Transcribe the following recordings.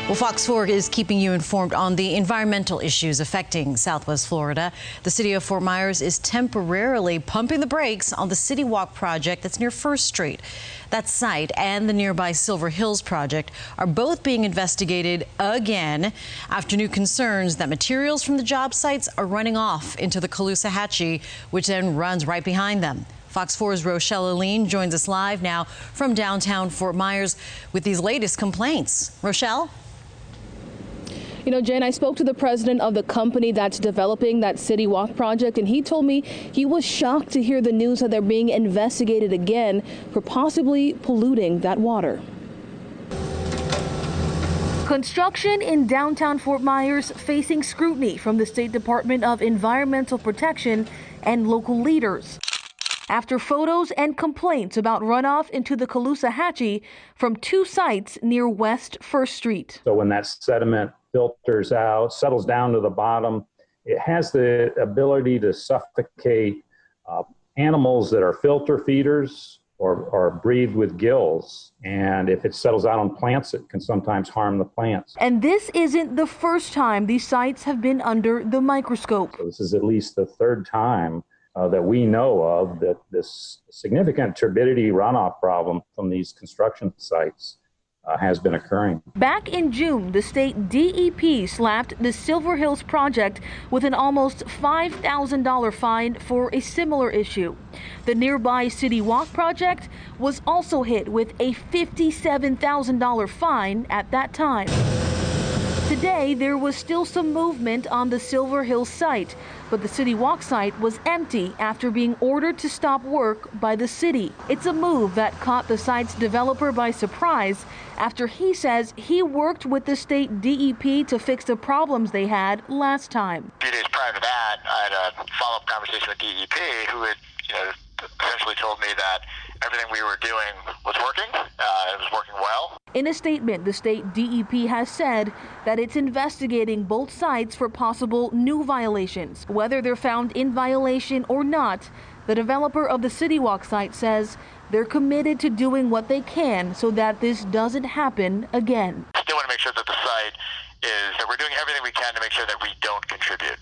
Well, Fox 4 is keeping you informed on the environmental issues affecting Southwest Florida. The city of Fort Myers is temporarily pumping the brakes on the City Walk project that's near First Street. That site and the nearby Silver Hills project are both being investigated again after new concerns that materials from the job sites are running off into the Caloosahatchee, which then runs right behind them. Fox 4's Rochelle ALLEYNE joins us live now from downtown Fort Myers with these latest complaints. Rochelle? You know, Jen, I spoke to the president of the company that's developing that City Walk project, and he told me he was shocked to hear the news that they're being investigated again for possibly polluting that water. Construction in downtown Fort Myers facing scrutiny from the State Department of Environmental Protection and local leaders after photos and complaints about runoff into the Caloosahatchee from two sites near West First Street. So when that sediment filters out, settles down to the bottom, it has the ability to suffocate animals that are filter feeders or breathe with gills. And if it settles out on plants, it can sometimes harm the plants. And this isn't the first time these sites have been under the microscope. So this is at least the third time that we know of that this significant turbidity runoff problem from these construction sites has been occurring. Back in June, the state DEP slapped the Silver Hills project with an almost $5,000 fine for a similar issue. The nearby City Walk project was also hit with a $57,000 fine at that time. Today, there was still some movement on the Silver Hills site, but the City Walk site was empty after being ordered to stop work by the city. It's a move that caught the site's developer by surprise after he says he worked with the state DEP to fix the problems they had last time. A few days prior to that, I had a follow-up conversation with DEP who had essentially told me that everything we were doing was working. It was working well. In a statement, the state DEP has said that it's investigating both sites for possible new violations. Whether they're found in violation or not, the developer of the City Walk site says they're committed to doing what they can so that this doesn't happen again. I still want to make sure that the site is, that we're doing everything we can to make sure that we don't contribute.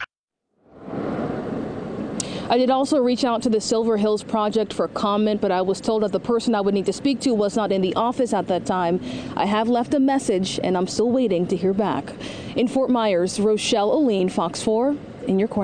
I did also reach out to the Silver Hills project for comment, but I was told that the person I would need to speak to was not in the office at that time. I have left a message, and I'm still waiting to hear back. In Fort Myers, Rochelle ALLEYNE, Fox 4, in your corner.